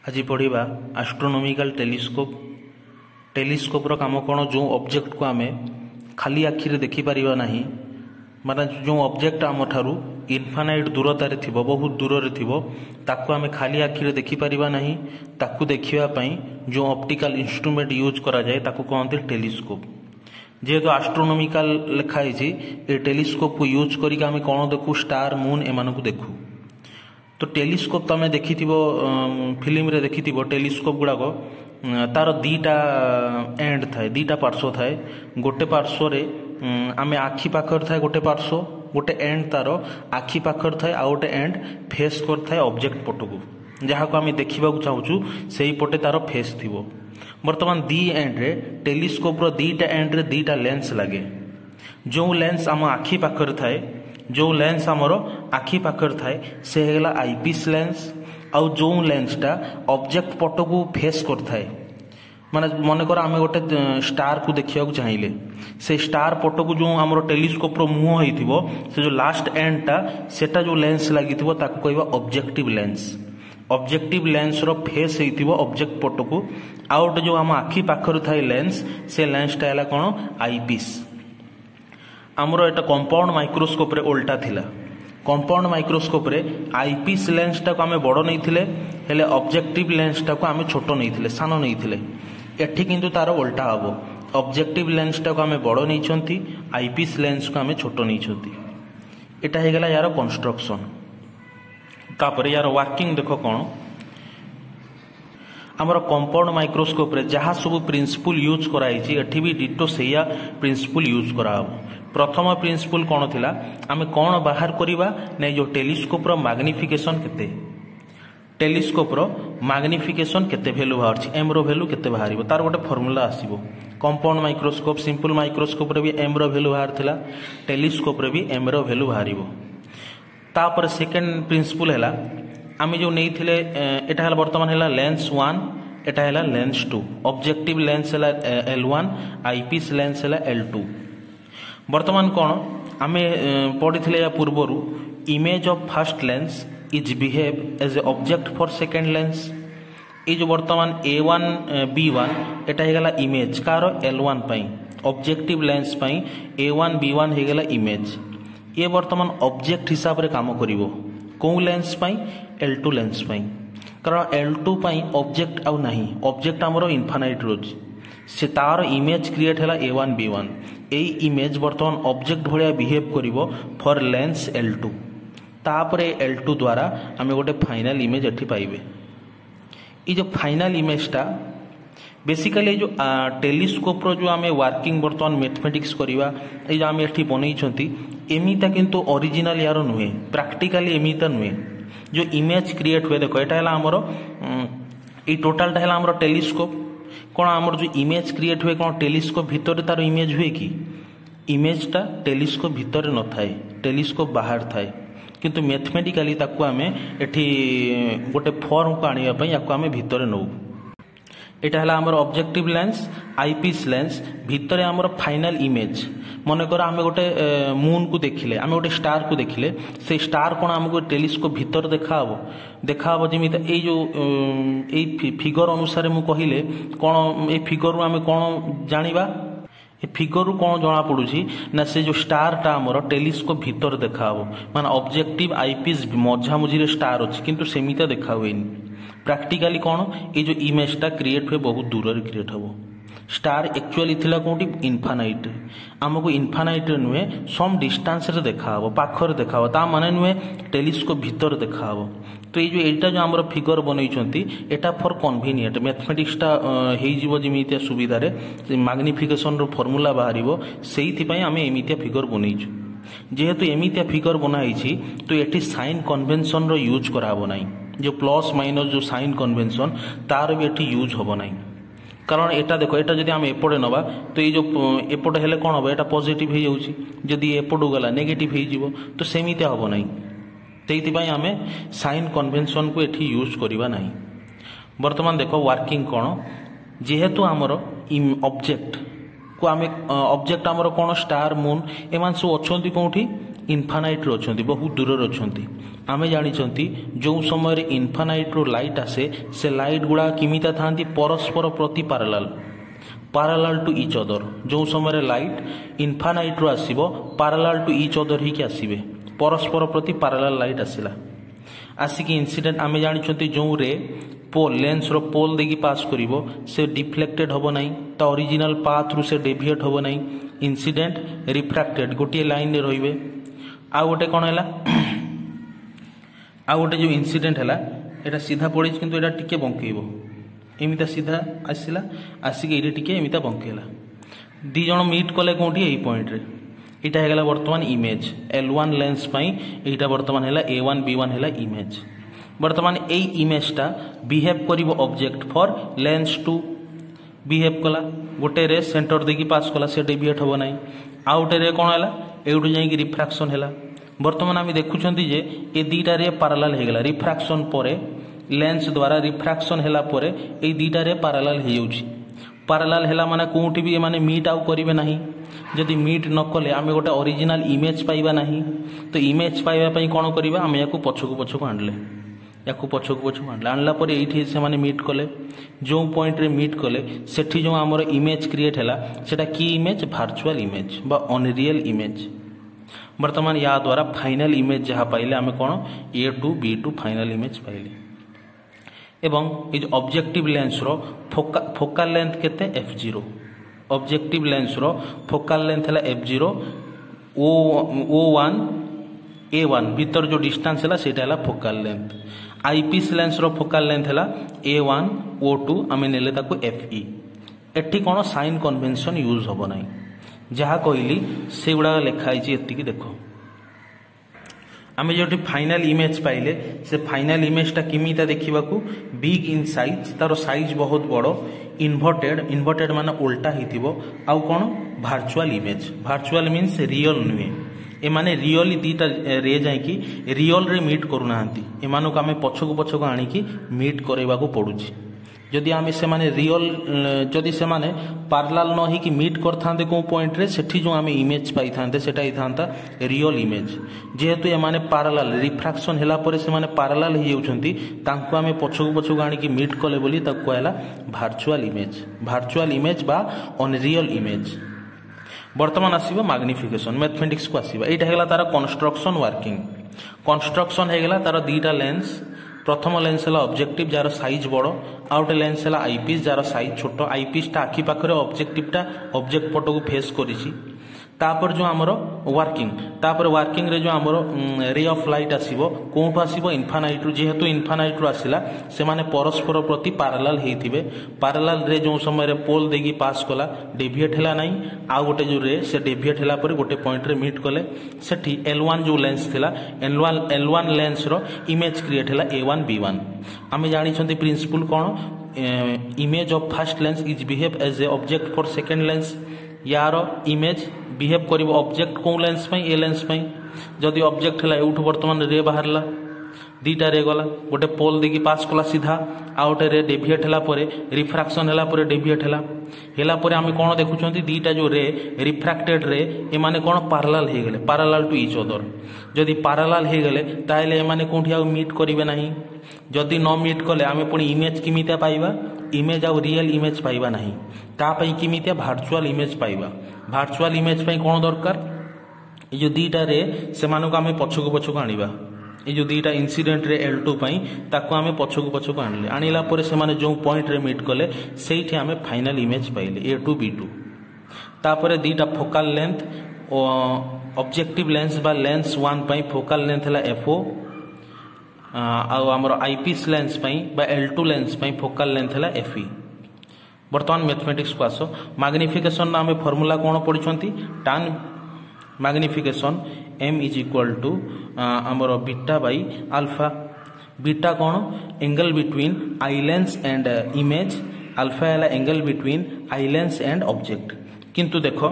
आज पढ़ा astronomical telescope. टेलीस्कोपर काम कौन, जो ऑब्जेक्ट को आम खाली आखिरे देखिपर ना, माने जो ऑब्जेक्ट आम ठारू इनफानाइट दूरतार थी, बहुत दूर थी, ताकू आम खाली आखिरे देखिपर ना, ताकू देखापी जो ऑप्टिकल इंस्ट्रूमेंट यूज करा जाए ताकू कहते टेलीस्कोप। जेहेतु एस्ट्रोनॉमिकल लिखाई ये टेलीस्कोप को यूज करके आम कौन देखू, स्टार मून एम देखू। तो टेलीस्कोप तुम देखि फिल्म रे देखि टेलीस्कोप गुड़ाक तार दीटा एंड थाए, दीटा पार्श्व थाए। गोटे पार्श्व रे आम आखि पाखर थाए, गोटे पार्श्व गोटे एंड तार आखि पाखर थाए, आ गोटे एंड फेस कर थाए ऑब्जेक्ट पटकू, जहाँ को आम देखा चाहूँ से पटे तार फेस थी। बर्तमान दी एंड रे टेलीस्कोप रो दीटा एंड रे दीटा लेंस लगे। जो लेंस आम आखि पाखर थाए, जो लेंस आमर आखि पाखर थाए से हैगला आईपीस लेंस। आउ जो लेंसटा ऑब्जेक्ट पट को फेस कर थाए, माने मनकर आम गोटे स्टार को देखा चाहिए, से स्टार पट को जो आम टेलीस्कोप रो मुह होइथिबो, से जो लास्ट एंडटा सेटा जो लेंस लगी ताकू कहबा ऑब्जेक्टिव लेंस। ऑब्जेक्टिव लेंस रो फेस होइथिबो ऑब्जेक्ट पट को, आउट जो आम आखि पाखर थाए लेंस, से लेंसटा हैला कोन आईपीस। आमर एटा कंपाउंड माइक्रोस्कोप रे उल्टा थिला। कंपाउंड माइक्रोस्कोप रे आईपीस लेंस टाको आमे बड़ नहीं थिले, हेले ऑब्जेक्टिव लेंस टाको आमे छोट नहीं थिले, सानो नहीं थिले। एठी किंतु तार उल्टा हबो, ऑब्जेक्टिव लेंस टाको आमे बड़ नहीं छंती, आईपीस लेंस को आमे छोट नहीं छंती। एटा हे गेला यार कंस्ट्रक्शन। तापर यार वर्किंग देखो कोन, आमर कंपाउंड माइक्रोस्कोप रे जहाँ सब प्रिंसिपल यूज कराई, एठी भी डिटो सेया प्रिंसिपल यूज कराबो। प्रथम प्रिंसिपल कौन थिला, आमे कौन बाहर करिबा नै, जो टेलीस्कोप रो मैग्निफिकेशन केते, टेलीस्कोप रो मैग्निफिकेशन केते वैल्यू बाहर, एम रो वैल्यू केते बाहरिबो, तार गोटे फार्मूला आसीबो। कंपाउंड माइक्रोस्कोप सिंपल माइक्रोस्कोप रे भी एम रो वैल्यू बाहर थिला, टेलीस्कोप रे भी एम रो वैल्यू बाहरिबो। तापर सेकंड प्रिंसिपल हैला, आमे जो नहीं थिले एटा हैला वर्तमान हैला लेंस 1, एटा हैला लेंस 2। ऑब्जेक्टिव लेंस हैला L1, आईपीस लेंस हैला L2। वर्तमान कौन आमे पढ़ी या पूर्वर, image of first lens is behave as a object for second lens. ये जो वर्तमान A1 B1 एटा हेगला इमेज कार L1 पाई, ऑब्जेक्टिव लेंस पाई A1 B1 हेगला इमेज। ये वर्तमान ऑब्जेक्ट हिसाब रे काम करिवो को लेंस पाई, L2 लेंस पाई, कारण L2 पाई ऑब्जेक्ट आउ नाही, ऑब्जेक्ट हमरो इनफानाइट रोज, से तार इमेज क्रिएट हैला A1 B1। एई इमेज वर्तमान ऑब्जेक्ट भलिया बिहेव करिवो फॉर लेंस L2। तापरे L2 द्वारा आमे गोटे फाइनल इमेज एठी पाइबे। ई जो फाइनल इमेजटा बेसिकली जो टेलीस्कोप रो जो आमे वर्किंग वर्तमान मैथमेटिक्स करिवा, ए जो आमे एठी बनै छंती एमिता किंतु ओरिजिनल यार नुहे, प्रैक्टिकली एमिता नुहे। जो इमेज क्रिएट हुए देखो, एटा हैला हमरो ई टोटलटा हैला हमरो टेलीस्कोप। कौन आमर जो इमेज क्रिएट हुए कौन टेलीस्कोप भितर तार इमेज हुए कि, इमेजटा टेलीस्कोप भितर न थाए, टेलीस्कोप बाहर थाए, किंतु मैथमेटिकली ताकू आमे एठी गोटे फॉर्म को आनिया पई याकू आमे भितर नौ। एटा हला हमर ऑब्जेक्टिव लेंस, आईपीस लेंस, भितर हमर फाइनल इमेज। मन कर आमे गोटे मून को देखिले, आमे गोटे स्टार को देखिले, से स्टार कोन हमको टेलीस्कोप भितर देखाबो जेमिति ए जो ए फिगर अनुसार मु कहिले कोन, ए फिगर आमे कोन जानिबा, ए फिगर कोन जना पड़ुछि ना, से जो स्टार टा हमर टेलीस्कोप भितर देखाबो, माने ऑब्जेक्टिव आईपीस मझा मझिरे स्टार अछि, किंतु सेमिता देखा हुएनी। प्रैक्टिकली कौन, ये जो इमेजटा क्रिएट हुए बहुत दूर रे क्रिएट हबो। स्टार एक्चुअली थिला कोठी इनफानाइट, हमको इनफानाइट नुहे सम डिस्टेंस रे देखाबो, पाखर देखाबो, ता माने नुहे टेलीस्कोप भितर देखाबो। तो ये जो एटा जो हमर फिगर बनै छंती, एटा फॉर कन्वीनियंट मैथमेटिक्स टा हेइ जीवो जेमितिया सुविधा रे मैग्निफिकेशन रो फार्मूला बाहरिबो, सेहिथि पई आमे एमितिया फिगर बनैछु। जेहेतु एमितिया फिगर बनाइछि, तो एठी साइन कन्वेंशन रो यूज कराबो नाही, जो प्लस माइनस जो साइन कन्वेंशन तार भी एठी यूज होबो नाही। कारण एटा देखो, एटा जदि आम एपटे नबा तो ये जो एपटे हेले कौन हम, एटा पॉजिटिव हो जाउछि, जदि एपटू गला नेगेटिव हो जिवो, तो सेमितिया होबो नाही। तेइतिबाई आमे साइन कन्वेंशन को एठी यूज करिबा नाही। वर्तमान देखो वर्किंग कौन, जेहेतु आमर ऑब्जेक्ट को आमे ऑब्जेक्ट आमर कौन स्टार मून एमान सब अछंती कोठी इनफानाइट अच्छा बहुत दूर अच्छा आम जानी जो समय इनफानाइट लाइट आसे से लाइट गुड़ा किमिता था परस्पर प्रति पारालाल टू इच अदर जो समय लाइट इनफानाइट रू आसो पारालाल टू इच अदर ही आसवे परस्पर प्रति पारालाल लाइट आसला आसिक इनसीडेंट आम जानी जो रे पोल लेंस रो पोल देकी पास करिवो से डिफ्लेक्टेड होबो नाही ता ओरिजिनल पाथ रु से डेविएट होबो नाही इनसीडेंट रिफ्रैक्टेड गोटे लाइन रे रहिबे आ गोटे कोन हैला आ गोटे जो इनसीडेंट हैला एटा सीधा पड़ी किंतु एटा टिके बंकेइबो एमिता सीधा आसिला आसिक एडी टिके एमिता बंकेला दी जण मीट कले कोठी एई पॉइंट रे एटा हेगला वर्तमान इमेज L1 लेंस पई एटा वर्तमान हैला A1 B1 हैला इमेज वर्तमान ए इमेजटा बिहेव करिवो object for lens two behave कला गोटे रे सेंटर देकी पास कला से डेविएट होबो नाही आउटे रे कोन हैला एउटु जाई कि रिफ्रैक्शन हैला वर्तमान आमी देखुछंती जे ए दीटा रे पैरेलल हे गेला रिफ्रैक्शन परे लेंस द्वारा रिफ्रैक्शन हैला परे ए दीटा रे पैरेलल हे जाउची पैरेलल हैला माने कोठी भी माने मीट आउ करिवे नाही जदि मीट न कले आमे गोटे ओरिजिनल इमेज पाइबा नाही तो इमेज पाइबा पई कोन करिबा आमे याकू पछकु आनले याकू पछकु आणला पर एठी से माने मीट कले जो पॉइंट रे मीट कले सेठी जो हमर इमेज क्रिएट हैला सेटा की इमेज वर्चुअल इमेज बा अनरियल इमेज वर्तमान या द्वारा फाइनल इमेज जहा पाइले आमे कोन A2 B2 फाइनल इमेज पाइले एवं इज ऑब्जेक्टिव लेंस रो फोकल लेंथ केते f0 ऑब्जेक्टिव लेंस रो फोकल लेंथ हैला f0 O1 A1 भीतर जो डिस्टेंस हैला सेटा हैला फोकल लेंथ आईपीस लेंस रो फोकल लेंथ हैला A1 O2 आमे नेले ताको FE एठी कोन साइन कन्वेंशन यूज होबो नाही जहा कहली से गुडा लेखा आइछि एत्ति की देखो आमे जोटी फाइनल इमेज पाइले से फाइनल इमेज ता किमिता देखिबाकू बिग इन साइज तारो साइज बहुत बड़ो इन्वर्टेड माने उल्टा हिथिबो आउ कोन वर्चुअल मीन्स रियल नुहे ए माने रियली दीटा रे जाय कि रियल रे मीट करू नाहंती ए मानु को आमे पछको आनी कि मीट करेबा को पडुची जदि आमे से माने रियल जदि से माने पैरेलल न ही कि मीट करथांते को पॉइंट रे सेठी जो आमे इमेज पाई थांते सेटा ही थांता रियल इमेज जेहेतु ए माने पैरेलल रिफ्रैक्शन हैला परे से माने पैरेलल ही होउछंती तांको आमे पछको आनी कि मीट कले बोली ताको हैला वर्चुअल इमेज बा अनरियल इमेज वर्तमान आसीबो मैग्निफिकेशन मैथमेटिक्स को आसीबो एटा हेला तार कंस्ट्रक्शन हेगला तार दीटा लेंस प्रथम लेंस है ऑब्जेक्टिव जार साइज बड़ आउटे लेंस है आईपीस जार साइज छोट आईपीस टा आखि पाखरे ऑब्जेक्टिव टा ऑब्जेक्ट पट को फेस करिछि तापर जो आमर वर्किंग रे जो आमर ray of light आसीबो Kotho आसीबो infinite जेहेतु इनफानाइट आसिला से माने परस्पर प्रति पैरेलल हेथिबे पैरेलल रे जो समय रे पोल देगी पास कला डेविएट हैला नाही आ गोटे जो रे से डेविएट हैला पर गोटे पॉइंट रे मीट कले सेठी L1 जो लेंस थिला L1 लेंस रो इमेज क्रिएट हैला A1 B1 आमे जानि छथि प्रिंसिपल कोन image of first lens is behave as a object for second lens यार इमेज बिहेव करिवो ऑब्जेक्ट को लेंस पई ए लेंस पई जदि ऑब्जेक्ट हैला एउठ वर्तमान रे बाहरला दीटा रे गला गोटे पोल देकी पास कला सीधा आउटे रे डेविएट हैला परे रिफ्रैक्शन हैला परे डेविएट हैला परे आमे कोन देखुछंती दीटा जो रे रिफ्रैक्टेड रे ए माने कोन पैरेलल हे गेले पैरेलल टू ईच अदर जदि पैरेलल हे गेले ताइले ए माने कोठी आ मीट करिवे नाही जदि न मीट कले आमे पुनी इमेज किमिता पाइबा इमेज आ रियल इमेज पाइबा नाही ता पई किमिता वर्चुअल इमेज पाइबा वर्चुअल इमेज पई कोन दरकार ए जो दीटा रे से मानु को आमे पछको आनिबा ए जो दीटा इंसिडेंट रे L2 पई ताको आमे पछको आनले आनिला परे से माने जो पॉइंट रे मीट कले सेठी आमे फाइनल इमेज पाइले A2 B2 तापरे दीटा फोकल लेंथ ऑब्जेक्टिव लेंस बा लेंस 1 पई फोकल लेंथ हला FO आमर आईपीस लेंस पई बा L2 लेंस पई फोकल लेंथ हला FE वर्तमान मैथमेटिक्स को आसो मैग्निफिकेशन ना हमें फॉर्मूला कोन पढिछंती tan magnification m is equal to आमर बीटा बाई अल्फा बीटा कोन angle between eye lens and image alpha हैला angle between eye lens and object किंतु देखो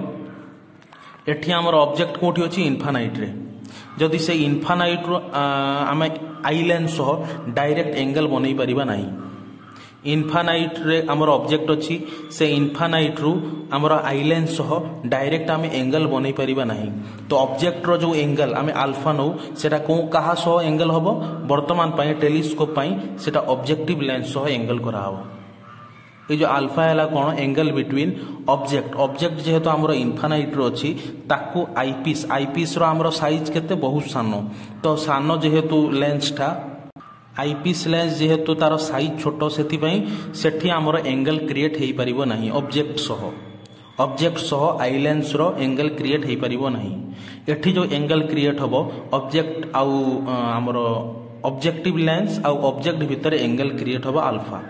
एठी आमर ऑब्जेक्ट कोठी अछि इनफानाइट रे जदि से इनफानाइट रो आमे आई लेंस सह डायरेक्ट एंगल बनै परिबा नाही इनफानाइट रे आमर ऑब्जेक्ट अच्छी से इनफानाइट रु आमर आई लेंस सह डायरेक्ट आम एंगल बन पारिबा नहीं। तो ऑब्जेक्ट रो जो एंगल आम अल्फा नौ सेटा को कहा सह एंगल हम वर्तमान पाई टेलीस्कोप पाई सेटा ऑब्जेक्टिव लेंस सह एंगल कराहब। ये जो अल्फा है कौन एंगल बिटवीन ऑब्जेक्ट ऑब्जेक्ट जेहेतु आमर इनफानाइट रो अच्छी ताकू आईपीस रो आमर साइज केते बहुत सान तो सान जेहेतु लेंसटा आईपीस लेंस जेहेतु तार साइज छोट से आमर एंगल क्रिएट हो पारिबो नहीं ऑब्जेक्ट सह आई लेंस रो एंगल क्रिएट हो पारिबो नहीं। एठी जो एंगल क्रिएट हबो ऑब्जेक्ट आउ आमर ऑब्जेक्टिव लेंस आउ ऑब्जेक्ट भितर एंगल क्रिएट हबो अल्फा।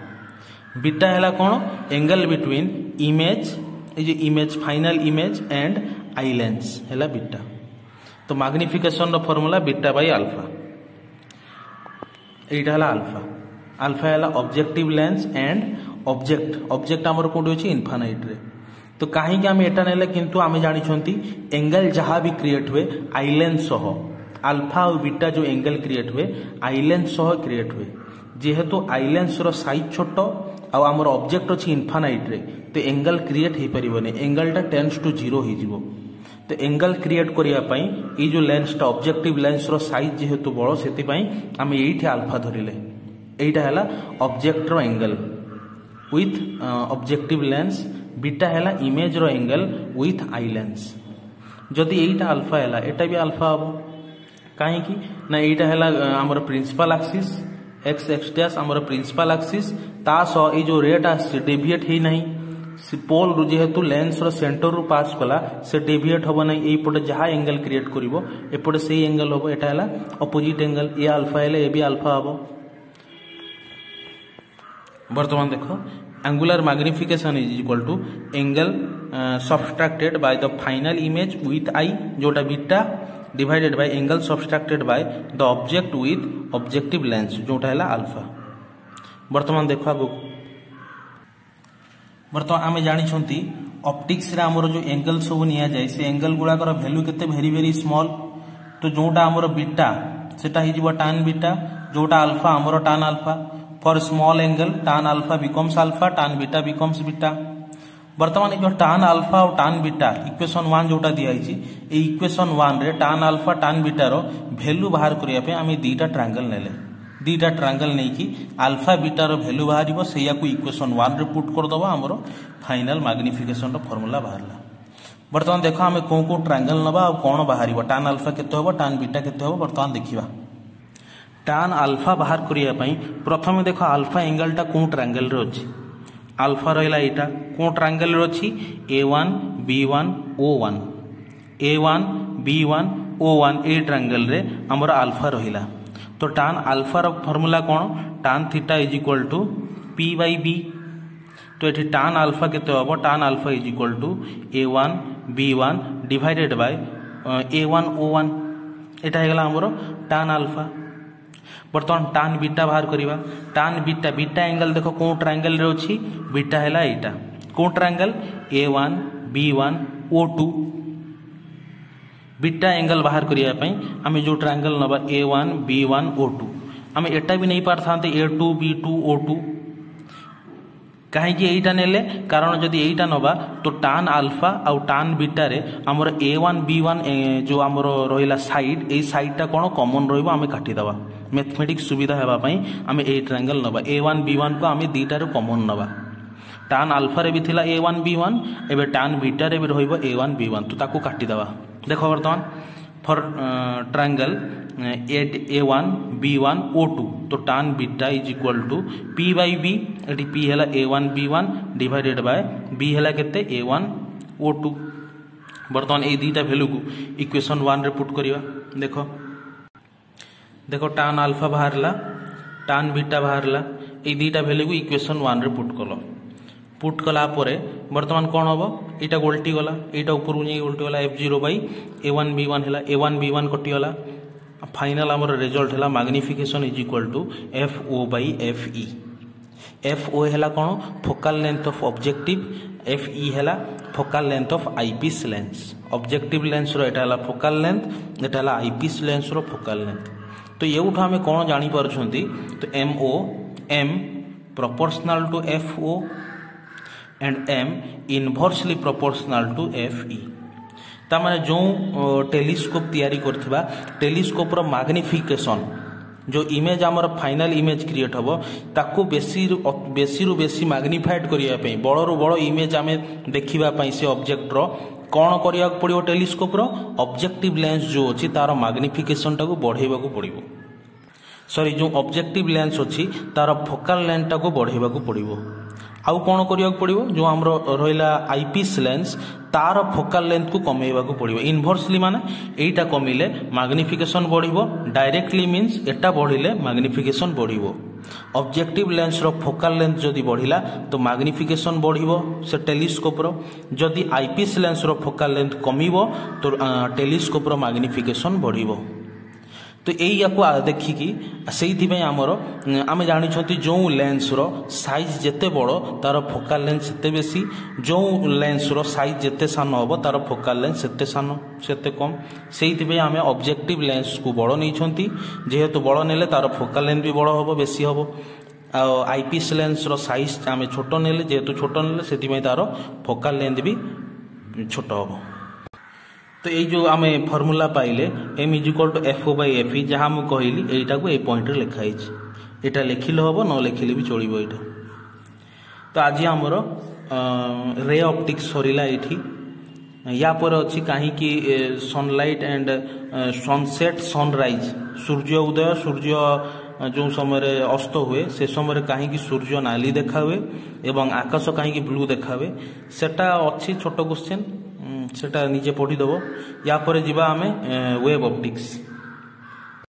बीटा है कौन एंगल बिटवीन इमेज ये image final image and eye lens है बीटा। तो magnification formula beta by alpha यहाँ है अल्फा। अल्फा है ऑब्जेक्टिव लेंस एंड ऑब्जेक्ट आमर कौटी अच्छी इनफानाइट रे। तो कहीं आम एटा नेले किंतु आम जानी एंगल जहाँ भी क्रिएट हुए आई लेंस सह अल्फा और बीटा जो एंगल क्रिएट हुए आई लेंस सह क्रिएट हुए जेहेतु आई लेंस रो साइज छोट आमर ऑब्जेक्ट अच्छी इनफानाइट रे तो एंगल क्रिएट हो पारिबोनी एंगलटा टेंड्स टू 0 हो। तो एंगल क्रिएट करने ये जो लेंसटा ऑब्जेक्टिव लेंस रो साइज जेहेतु बड़ से आम ये अल्फा धरिले यहाँ है ऑब्जेक्ट रो angle with objective lens beta है इमेज रो एंगल विथ आई लेंस। जदि यहीटा अल्फा है एटा भी अल्फा हम कहीं ना यहाँ है आमर प्रिंसिपल एक्सिस एक्स डैश आमर प्रिंसिपल एक्सिस ता सह ये जो रेट आसी डेविएट ही नहीं पोल रु जेहेतु लेंस रो सेंटर रु पास कला से डेविएट हम ना ये जहाँ एंगल क्रिएट करिवो एपटे से एंगल हम एटा है अपोजिट एंगल ये अल्फा है भी अल्फा हम। वर्तमान देखो angular magnification is equal to angle subtracted by the final image with eye जोटा beta divided by angle subtracted by the object with objective lens जोटा है अल्फा। वर्तमान देखो आगो बर्तमान आम जानी ऑप्टिक्स रे आमर जो एंगल सब निया जाए से एंगल गुड़ाकर वैल्यू केते वेरी वेरी स्मॉल। तो जोटा आमर बीटा सेटा हिजिबो tan बीटा जोटा अल्फा आमर tan alpha for small angle tan alpha becomes alpha tan beta becomes beta. वर्तमान जो tan अल्फा और tan बीटा इक्वेशन 1 जोटा दिखाई इक्वेशन 1 रे tan अल्फा tan बीटा रो वैल्यू बाहर करिया पे आमे दीटा ट्रायंगल नेले दीटा ट्रायंगल नहीं कि अल्फा बीटा रो वैल्यू बाहर से इक्वेशन 1 रे पुट कर दबा आमर फाइनल मैग्निफिकेशन रो फार्मूला बाहरला। वर्तमान देखो आमे को ट्रायंगल नबा और कौन बाहर tan अल्फा केते होबो tan बीटा केते होबो वर्तमान देखिबा। tan अल्फा बाहर करिया पई प्रथम देखो अल्फा एंगल टा को ट्रायंगल रे अछि अल्फा रहिला एटा को ट्रायंगल रे अछि A1 B1 O1 A1 B1 O1 ए ट्रायंगल रे हमर अल्फा रहिला। तो tan अल्फा रो फार्मूला कौन tan theta is equal to P by B। तो ये tan अल्फा केते होबो tan alpha is equal to A1 B1 divided by A1 O1 एटा हेगला हमरो tan अल्फा। बर्तमान tan बीटा बाहर करिबा tan बीटा बीटा एंगल देखो को ट्रायंगल रे अछि बीटा हैला एटा को triangle A1 B1 O2 beta angle बाहर करिया पई आमे जो ट्रायंगल नबा A1 B1 O2 आमे एटा भी नहीं पारथांते A2 B2 O2 कहीं कि एटा नेले कारण जदि एटा नबा तो tan अल्फा और tan बीटा रे हमर A1 B1 जो हमर रहिला साइड ए साइडटा कोन कॉमन रहइबो आमे काटी दबा मैथमेटिक्स सुविधा हेबा पई आमे ए ट्रायंगल नबा A1 B1 को आमे दीटा रे कॉमन नबा tan अल्फा रे भी थिला A1 B1 एबे tan बीटा रे भी रहइबो A1 B1 तो ताको काटी दबा। देखो वर्तमान for triangle A1 B1 O2 तो tan beta is equal to P by B एटी P हैला A1 B1 divided bye B हैला केते A1 O2। वर्तमान ए दीटा वैल्यू को इक्वेशन 1 रे पुट करिवा देखो देखो tan अल्फा बाहरला tan बीटा बाहरला ए दीटा वैल्यू को इक्वेशन 1 रे पुट कला परे वर्तमान कौन हम यहाँ उल्टी गला यहाँ ऊपर को उल्टी गला F0 बाई A1 B1 है A1 B1 कटिगला फाइनल आमर रिजल्ट है magnification is equal to FO by FE। FO है कौन focal length of objective FE है focal length of eyepiece lens objective lens रो एटा फोकल लेंथ एटा आईपीस लेंस रो फोकल लेंथ। तो ये आम कौन जानी पारछंती तो MO M proportional to FO and M inversely proportional to FE। तामाने जो टेलीस्कोप तैयारी करथिबा टेलीस्कोप रो मैग्निफिकेशन जो इमेज आमर फाइनल इमेज क्रिएट हम ताकू बेसी रु बेसी मैग्निफाइड करिया पई बड़ रु बड़ इमेज आमे देखिबा पई से ऑब्जेक्ट रो कौन करिया पड़िबो टेलीस्कोप रो ऑब्जेक्टिव लेंस जो अछि तार मैग्निफिकेशन टाकू बढ़ेबा को पड़िबो सॉरी जो ऑब्जेक्टिव लेंस अछि तार फोकल लेंथ टाकू बढ़ेबा को पड़िबो आउ कौन करिया पड़िबो जो हमरो रहिला आईपीस लेंस तार फोकल लेंथ को कमेबा को पड़िबो इनवर्सली माने एटा कमिले मैग्निफिकेशन बढ़िबो डायरेक्टली मींस एटा बढ़िले मैग्निफिकेशन बढ़िबो ऑब्जेक्टिव लेंस रो फोकल लेंथ जदि बढ़िला तो मैग्निफिकेशन बढ़िबो से टेलीस्कोप रो जदि आईपीस लेंस रो फोकल लेंथ कमिबो तो टेलीस्कोप रो मैग्निफिकेशन बढ़िबो तो यही देखिकी से आमर आम जानी जो लेंस रो साइज जेते बड़ तार फोकल लेंथ सेते बेसी जो लेंस रो साइज जेते सान हम तार फोकल लेंथ सेते सान सेते कम से आम ऑब्जेक्टिव लेंस को बड़ नहीं जेहेतु बड़ नेले तार फोकल लेंथ भी बड़ हम बेसी हम आईपीएस लेंस रो साइज आम छोट नेले जेहेतु छोट नेले से तार फोकल लेंथ भी छोट हम तो ये जो आम फर्मूला पाइले M is equal to FO by FE जहाँ मुझे कहली यहीटा को ये पॉइंट लिखाई यहाँ लिखिले हम न लिखिले भी चलो ये तो आज आमर रे ऑप्टिक्स सरीला ये या पर अच्छी कहीं सनलाइट एंड सनसेट सनराइज सूर्य उदय सूर्य जो समय अस्त हुए से समय कहीं सूर्य नाली देखा हुए एवं आकाश कहीं ब्लू देखा हुए सेटा अच्छी छोट क्वेश्चन सेटा निजे पढ़ीदेव या पर जीवा आमे वेब ऑप्टिक्स।